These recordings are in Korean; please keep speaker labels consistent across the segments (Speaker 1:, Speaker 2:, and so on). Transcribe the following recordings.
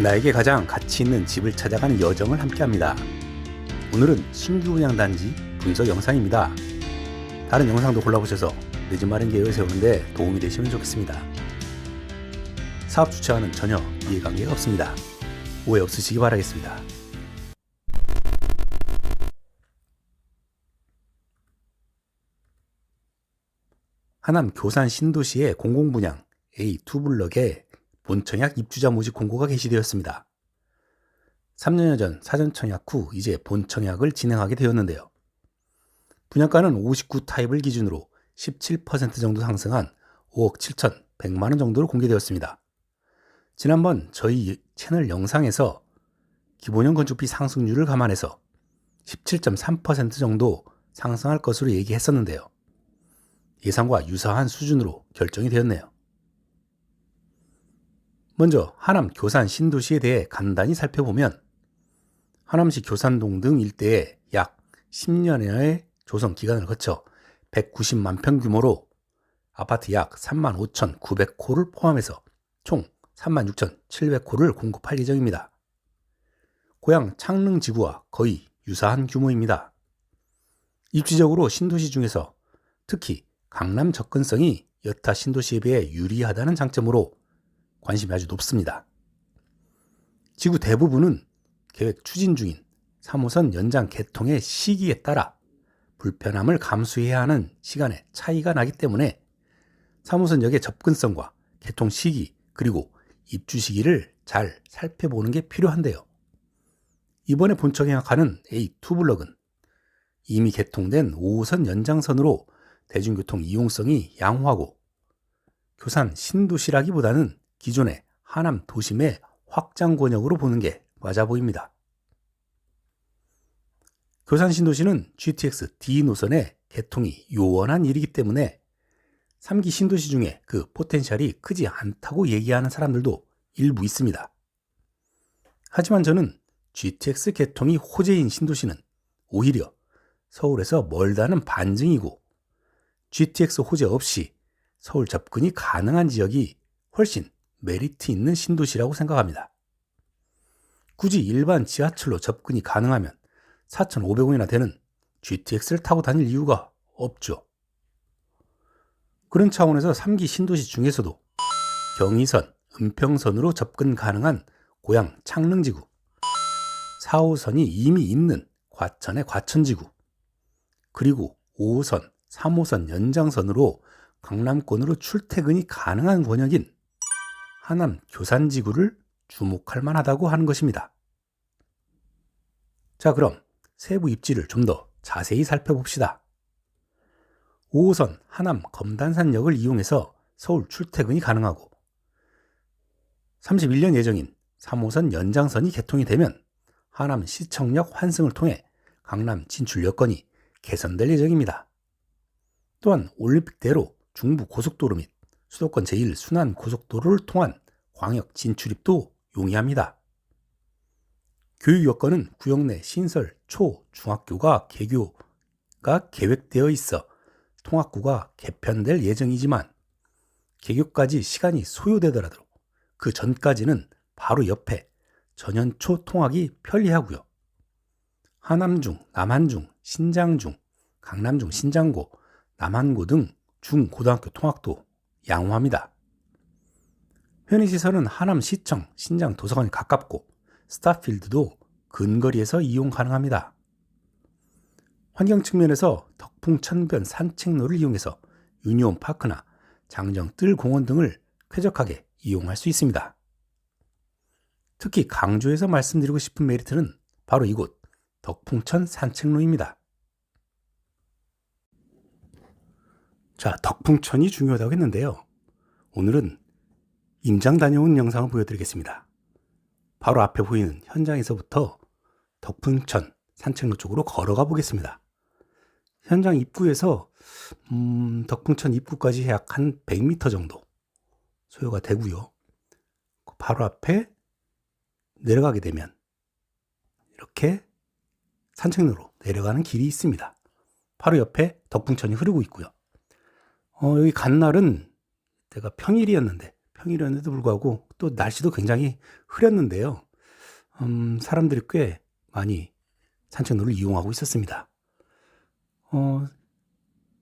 Speaker 1: 나에게 가장 가치 있는 집을 찾아가는 여정을 함께합니다. 오늘은 신규 분양 단지 분석 영상입니다. 다른 영상도 골라보셔서 내 집 마련 계획을 세우는데 도움이 되시면 좋겠습니다. 사업 주체와는 전혀 이해관계가 없습니다. 오해 없으시기 바라겠습니다. 하남 교산 신도시의 공공분양 A2블럭에 본청약 입주자 모집 공고가 게시되었습니다. 3년여 전 사전 청약 후 이제 본청약을 진행하게 되었는데요. 분양가는 59 타입을 기준으로 17% 정도 상승한 5억 7,100만 원 정도로 공개되었습니다. 지난번 저희 채널 영상에서 기본형 건축비 상승률을 감안해서 17.3% 정도 상승할 것으로 얘기했었는데요. 예상과 유사한 수준으로 결정이 되었네요. 먼저 하남 교산 신도시에 대해 간단히 살펴보면 하남시 교산동 등 일대에 약 10년여의 조성 기간을 거쳐 190만 평 규모로 아파트 약 35,900호를 포함해서 총 36,700호를 공급할 예정입니다. 고향 창릉지구와 거의 유사한 규모입니다. 입지적으로 신도시 중에서 특히 강남 접근성이 여타 신도시에 비해 유리하다는 장점으로 관심이 아주 높습니다. 지구 대부분은 계획 추진 중인 3호선 연장 개통의 시기에 따라 불편함을 감수해야 하는 시간의 차이가 나기 때문에 3호선역의 접근성과 개통 시기 그리고 입주 시기를 잘 살펴보는 게 필요한데요. 이번에 본청약하는 A2블럭은 이미 개통된 5호선 연장선으로 대중교통 이용성이 양호하고 교산 신도시라기보다는 기존의 하남 도심의 확장 권역으로 보는 게 맞아 보입니다. 교산 신도시는 GTX D 노선의 개통이 요원한 일이기 때문에 3기 신도시 중에 그 포텐셜이 크지 않다고 얘기하는 사람들도 일부 있습니다. 하지만 저는 GTX 개통이 호재인 신도시는 오히려 서울에서 멀다는 반증이고 GTX 호재 없이 서울 접근이 가능한 지역이 훨씬 메리트 있는 신도시라고 생각합니다. 굳이 일반 지하철로 접근이 가능하면 4,500원이나 되는 GTX를 타고 다닐 이유가 없죠. 그런 차원에서 3기 신도시 중에서도 경의선, 은평선으로 접근 가능한 고양 창릉지구, 4호선이 이미 있는 과천의 과천지구, 그리고 5호선, 3호선 연장선으로 강남권으로 출퇴근이 가능한 권역인 하남 교산지구를 주목할 만하다고 하는 것입니다. 자, 그럼 세부 입지를 좀 더 자세히 살펴봅시다. 5호선 하남 검단산역을 이용해서 서울 출퇴근이 가능하고 31년 예정인 3호선 연장선이 개통이 되면 하남 시청역 환승을 통해 강남 진출 여건이 개선될 예정입니다. 또한 올림픽대로 중부 고속도로 및 수도권 제1순환 고속도로를 통한 광역 진출입도 용이합니다. 교육 여건은 구역 내 신설 초, 중학교가 개교가 계획되어 있어 통학구가 개편될 예정이지만 개교까지 시간이 소요되더라도 그 전까지는 바로 옆에 전연초 통학이 편리하고요. 하남중, 남한중, 신장중, 강남중, 신장고, 남한고 등 중고등학교 통학도 양호합니다. 편의시설은 하남시청, 신장도서관이 가깝고 스타필드도 근거리에서 이용 가능합니다. 환경 측면에서 덕풍천변 산책로를 이용해서 유니온 파크나 장정 뜰공원 등을 쾌적하게 이용할 수 있습니다. 특히 강조해서 말씀드리고 싶은 메리트는 바로 이곳 덕풍천 산책로입니다. 자, 덕풍천이 중요하다고 했는데요. 오늘은 임장 다녀온 영상을 보여드리겠습니다. 바로 앞에 보이는 현장에서부터 덕풍천 산책로 쪽으로 걸어가 보겠습니다. 현장 입구에서 덕풍천 입구까지 약 한 100m 정도 소요가 되고요. 바로 앞에 내려가게 되면 이렇게 산책로로 내려가는 길이 있습니다. 바로 옆에 덕풍천이 흐르고 있고요. 여기 간 날은 제가 평일이었는데 평일이었는데도 불구하고 또 날씨도 굉장히 흐렸는데요. 사람들이 꽤 많이 산책로를 이용하고 있었습니다.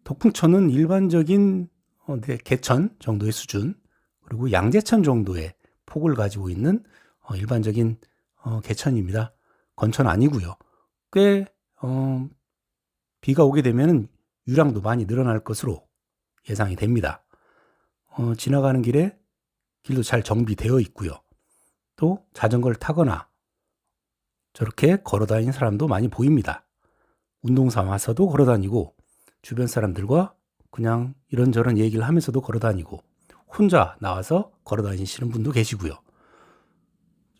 Speaker 1: 덕풍천은 일반적인 개천 정도의 수준, 그리고 양재천 정도의 폭을 가지고 있는 일반적인 개천입니다. 건천 아니고요. 꽤 비가 오게 되면 유량도 많이 늘어날 것으로 예상이 됩니다. 지나가는 길에 길도 잘 정비되어 있고요. 또 자전거를 타거나 저렇게 걸어 다니는 사람도 많이 보입니다. 운동 삼아서도 걸어 다니고, 주변 사람들과 그냥 이런저런 얘기를 하면서도 걸어 다니고, 혼자 나와서 걸어 다니시는 분도 계시고요.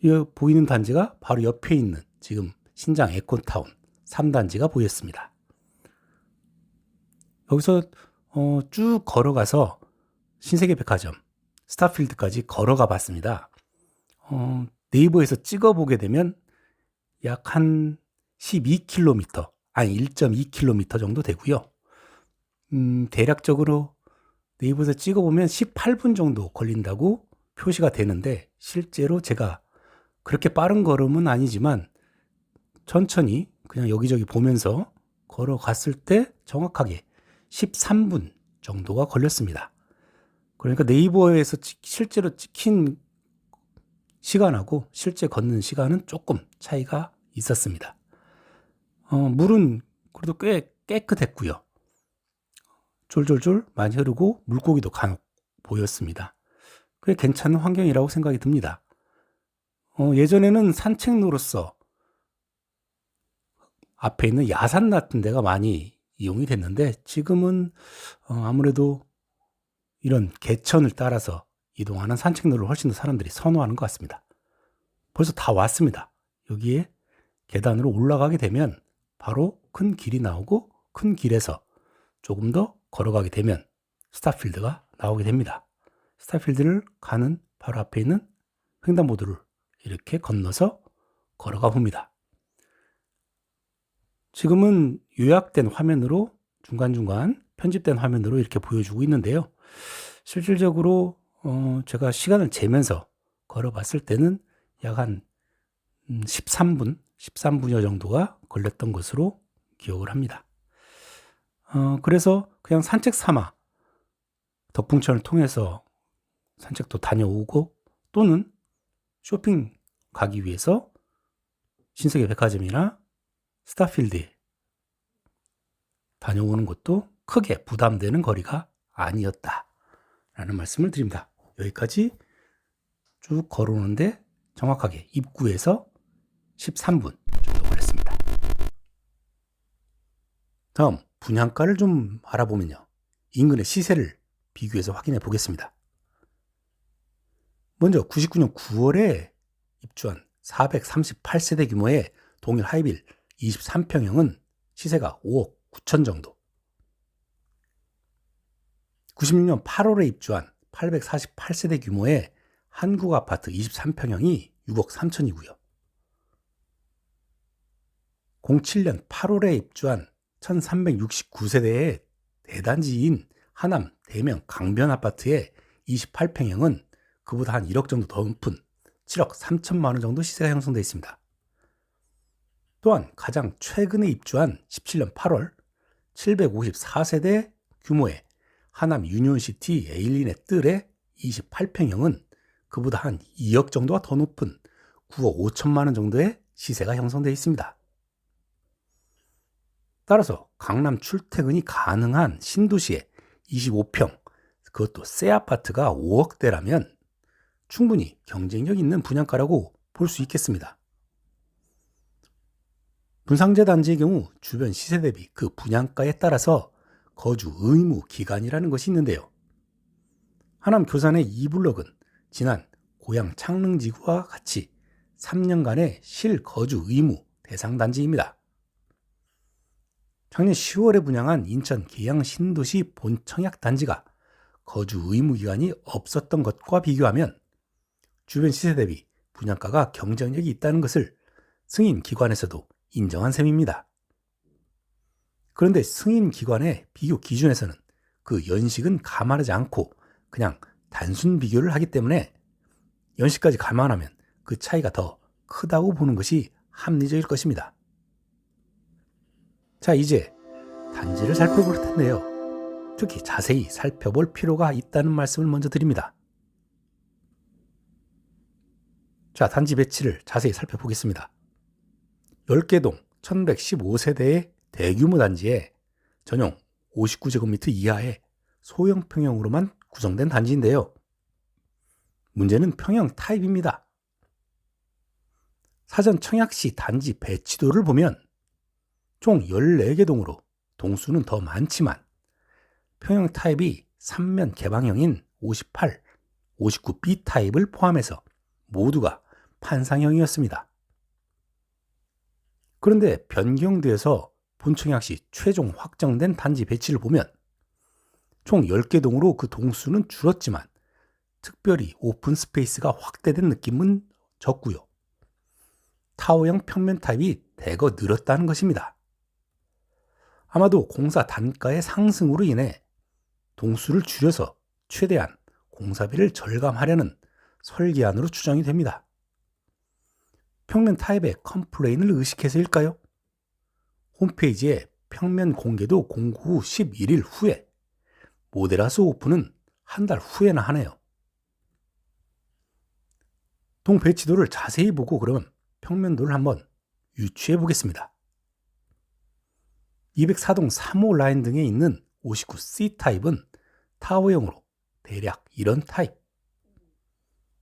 Speaker 1: 이 보이는 단지가 바로 옆에 있는 지금 신장 에코타운 3단지가 보였습니다. 여기서 쭉 걸어가서 신세계백화점, 스타필드까지 걸어가 봤습니다. 네이버에서 찍어보게 되면 약 한 12km, 아니 1.2km 정도 되고요. 대략적으로 네이버에서 찍어보면 18분 정도 걸린다고 표시가 되는데, 실제로 제가 그렇게 빠른 걸음은 아니지만 천천히 그냥 여기저기 보면서 걸어갔을 때 정확하게 13분 정도가 걸렸습니다. 그러니까 네이버에서 실제로 찍힌 시간하고 실제 걷는 시간은 조금 차이가 있었습니다. 물은 그래도 꽤 깨끗했고요. 졸졸졸 많이 흐르고 물고기도 간혹 보였습니다. 꽤 괜찮은 환경이라고 생각이 듭니다. 예전에는 산책로로서 앞에 있는 야산 같은 데가 많이 이용이 됐는데, 지금은 아무래도 이런 개천을 따라서 이동하는 산책로를 훨씬 더 사람들이 선호하는 것 같습니다. 벌써 다 왔습니다. 여기에 계단으로 올라가게 되면 바로 큰 길이 나오고, 큰 길에서 조금 더 걸어가게 되면 스타필드가 나오게 됩니다. 스타필드를 가는 바로 앞에 있는 횡단보도를 이렇게 건너서 걸어가 봅니다. 지금은 요약된 화면으로 중간중간 편집된 화면으로 이렇게 보여주고 있는데요. 실질적으로 제가 시간을 재면서 걸어봤을 때는 약 한 13분여 정도가 걸렸던 것으로 기억을 합니다. 그래서 그냥 산책 삼아 덕풍천을 통해서 산책도 다녀오고, 또는 쇼핑 가기 위해서 신세계백화점이나 스타필드에 다녀오는 것도 크게 부담되는 거리가 아니었다라는 말씀을 드립니다. 여기까지 쭉 걸어오는데 정확하게 입구에서 13분 정도 걸렸습니다. 다음 분양가를 좀 알아보면요, 인근의 시세를 비교해서 확인해 보겠습니다. 먼저 99년 9월에 입주한 438세대 규모의 동일 하이빌 23평형은 시세가 5억 9천 정도. 96년 8월에 입주한 848세대 규모의 한국 아파트 23평형이 6억 3천이고요. 07년 8월에 입주한 1369세대의 대단지인 하남 대명 강변 아파트의 28평형은 그보다 한 1억 정도 더 높은 7억 3천만 원 정도 시세가 형성되어 있습니다. 또한 가장 최근에 입주한 17년 8월 754세대 규모의 하남 유니온시티 에일린의 뜰의 28평형은 그보다 한 2억 정도가 더 높은 9억 5천만 원 정도의 시세가 형성되어 있습니다. 따라서 강남 출퇴근이 가능한 신도시의 25평, 그것도 새 아파트가 5억대라면 충분히 경쟁력 있는 분양가라고 볼 수 있겠습니다. 분상제 단지의 경우 주변 시세 대비 그 분양가에 따라서 거주 의무 기간이라는 것이 있는데요. 하남 교산의 이블럭은 지난 고양 창릉지구와 같이 3년간의 실거주 의무 대상 단지입니다. 작년 10월에 분양한 인천 계양 신도시 본청약 단지가 거주 의무 기간이 없었던 것과 비교하면 주변 시세 대비 분양가가 경쟁력이 있다는 것을 승인 기관에서도 인정한 셈입니다. 그런데 승인 기관의 비교 기준에서는 그 연식은 감안하지 않고 그냥 단순 비교를 하기 때문에 연식까지 감안하면 그 차이가 더 크다고 보는 것이 합리적일 것입니다. 자, 이제 단지를 살펴볼 텐데요. 특히 자세히 살펴볼 필요가 있다는 말씀을 먼저 드립니다. 자, 단지 배치를 자세히 살펴보겠습니다. 10개 동 1115세대의 대규모 단지에 전용 59제곱미터 이하의 소형 평형으로만 구성된 단지인데요. 문제는 평형 타입입니다. 사전 청약 시 단지 배치도를 보면 총 14개 동으로 동수는 더 많지만 평형 타입이 3면 개방형인 58, 59B 타입을 포함해서 모두가 판상형이었습니다. 그런데 변경돼서 본청약 시 최종 확정된 단지 배치를 보면 총 10개 동으로 그 동수는 줄었지만 특별히 오픈 스페이스가 확대된 느낌은 적고요. 타워형 평면 타입이 대거 늘었다는 것입니다. 아마도 공사 단가의 상승으로 인해 동수를 줄여서 최대한 공사비를 절감하려는 설계안으로 추정이 됩니다. 평면 타입의 컴플레인을 의식해서일까요? 홈페이지에 평면 공개도 공고 후 11일 후에 모델하우스 오픈은 한 달 후에나 하네요. 동 배치도를 자세히 보고 그러면 평면도를 한번 유추해 보겠습니다. 204동 3호 라인 등에 있는 59C 타입은 타워형으로 대략 이런 타입.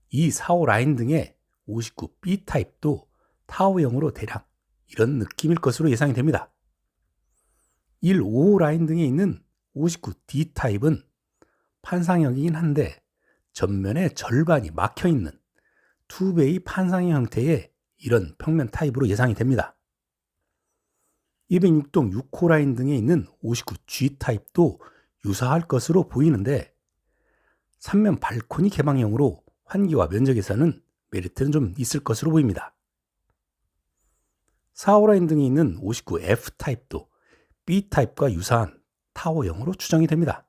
Speaker 1: 245 라인 등의 59B 타입도 타워형으로 대략 이런 느낌일 것으로 예상이 됩니다. 155 라인 등에 있는 59D 타입은 판상형이긴 한데 전면의 절반이 막혀있는 투베이 판상형 형태의 이런 평면 타입으로 예상이 됩니다. 206동 6호 라인 등에 있는 59G 타입도 유사할 것으로 보이는데 3면 발코니 개방형으로 환기와 면적에서는 메리트는 좀 있을 것으로 보입니다. 4호 라인 등에 있는 59F 타입도 B 타입과 유사한 타워형으로 추정이 됩니다.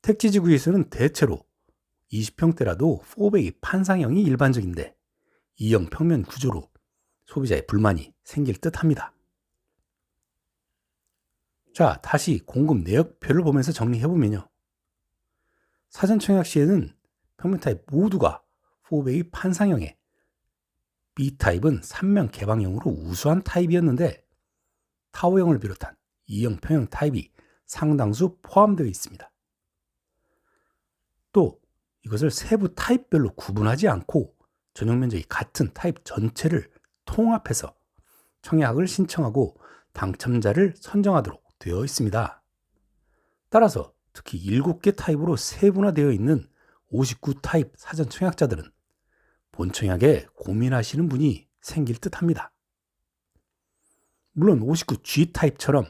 Speaker 1: 택지지구에서는 대체로 20평대라도 4베이 판상형이 일반적인데 2형 평면 구조로 소비자의 불만이 생길 듯 합니다. 자, 다시 공급 내역표를 보면서 정리해보면요. 사전 청약 시에는 평면 타입 모두가 4베이 판상형에 B타입은 3면 개방형으로 우수한 타입이었는데 타워형을 비롯한 2형 평형 타입이 상당수 포함되어 있습니다. 또 이것을 세부 타입별로 구분하지 않고 전용 면적이 같은 타입 전체를 통합해서 청약을 신청하고 당첨자를 선정하도록 되어 있습니다. 따라서 특히 7개 타입으로 세분화되어 있는 59 타입 사전 청약자들은 본청약에 고민하시는 분이 생길 듯 합니다. 물론 59G 타입처럼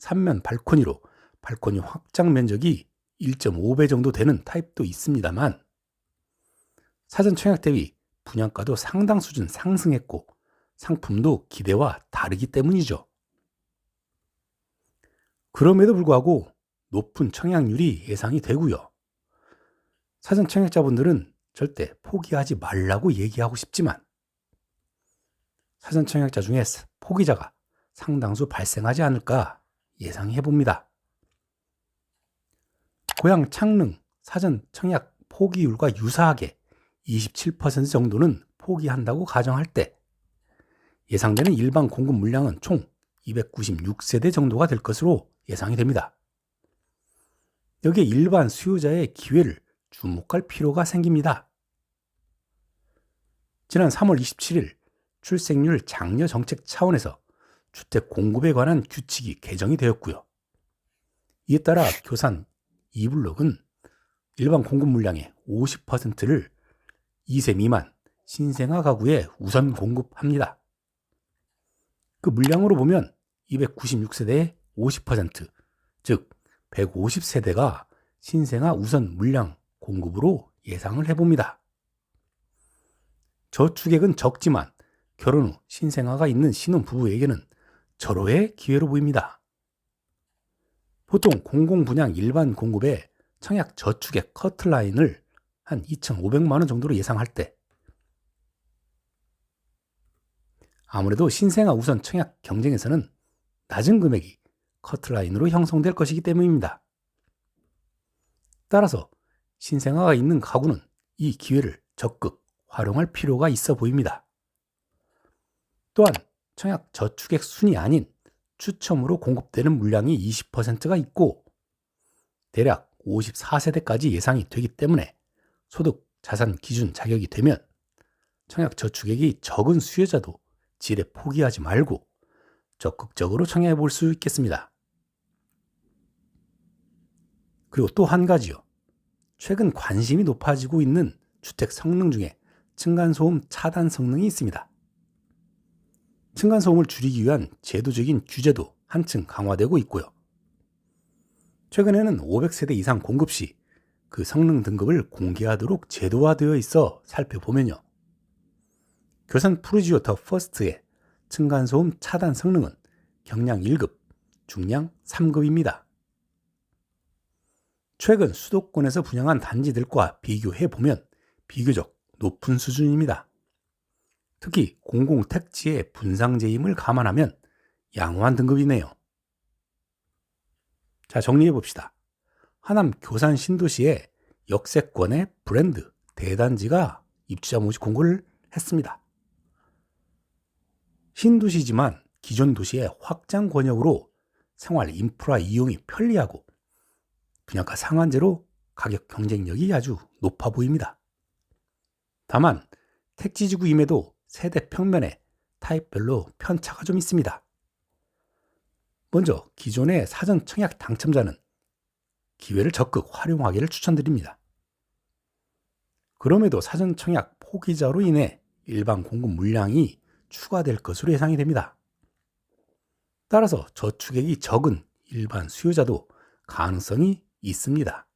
Speaker 1: 3면 발코니로 발코니 확장 면적이 1.5배 정도 되는 타입도 있습니다만 사전 청약 대비 분양가도 상당 수준 상승했고 상품도 기대와 다르기 때문이죠. 그럼에도 불구하고 높은 청약률이 예상이 되고요. 사전 청약자분들은 절대 포기하지 말라고 얘기하고 싶지만 사전 청약자 중에 포기자가 상당수 발생하지 않을까 예상해 봅니다. 고양 창릉 사전 청약 포기율과 유사하게 27% 정도는 포기한다고 가정할 때 예상되는 일반 공급 물량은 총 296세대 정도가 될 것으로 예상이 됩니다. 여기에 일반 수요자의 기회를 주목할 필요가 생깁니다. 지난 3월 27일 출생률 장려 정책 차원에서 주택 공급에 관한 규칙이 개정이 되었고요. 이에 따라 교산 2블록은 일반 공급 물량의 50%를 2세 미만 신생아 가구에 우선 공급합니다. 그 물량으로 보면 296세대의 50%, 즉 150세대가 신생아 우선 물량 공급으로 예상을 해봅니다. 저축액은 적지만 결혼 후 신생아가 있는 신혼부부에게는 절호의 기회로 보입니다. 보통 공공분양 일반 공급의 청약 저축의 커트라인을 한 2,500만 원 정도로 예상할 때 아무래도 신생아 우선 청약 경쟁에서는 낮은 금액이 커트라인으로 형성될 것이기 때문입니다. 따라서 신생아가 있는 가구는 이 기회를 적극 활용할 필요가 있어 보입니다. 또한 청약 저축액 순이 아닌 추첨으로 공급되는 물량이 20%가 있고 대략 54세대까지 예상이 되기 때문에 소득 자산 기준 자격이 되면 청약 저축액이 적은 수요자도 지레 포기하지 말고 적극적으로 청약해 볼 수 있겠습니다. 그리고 또 한 가지요. 최근 관심이 높아지고 있는 주택 성능 중에 층간소음 차단 성능이 있습니다. 층간소음을 줄이기 위한 제도적인 규제도 한층 강화되고 있고요. 최근에는 500세대 이상 공급 시 그 성능 등급을 공개하도록 제도화되어 있어 살펴보면요. 교산 푸르지오 더 퍼스트의 층간소음 차단 성능은 경량 1급, 중량 3급입니다. 최근 수도권에서 분양한 단지들과 비교해보면 비교적 높은 수준입니다. 특히 공공택지의 분상재임을 감안하면 양호한 등급이네요. 자, 정리해봅시다. 하남 교산 신도시의 역세권의 브랜드 대단지가 입주자 모집 공고를 했습니다. 신도시지만 기존 도시의 확장 권역으로 생활 인프라 이용이 편리하고 분양가 상한제로 가격 경쟁력이 아주 높아 보입니다. 다만 택지지구임에도 세대 평면에 타입별로 편차가 좀 있습니다. 먼저 기존의 사전 청약 당첨자는 기회를 적극 활용하기를 추천드립니다. 그럼에도 사전 청약 포기자로 인해 일반 공급 물량이 추가될 것으로 예상이 됩니다. 따라서 저축액이 적은 일반 수요자도 가능성이 있습니다.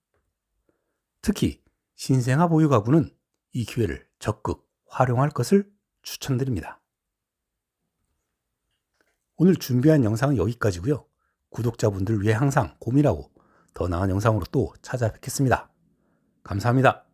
Speaker 1: 특히 신생아 보유 가구는 이 기회를 적극 활용할 것을 추천드립니다. 오늘 준비한 영상은 여기까지고요. 구독자분들을 위해 항상 고민하고 더 나은 영상으로 또 찾아뵙겠습니다. 감사합니다.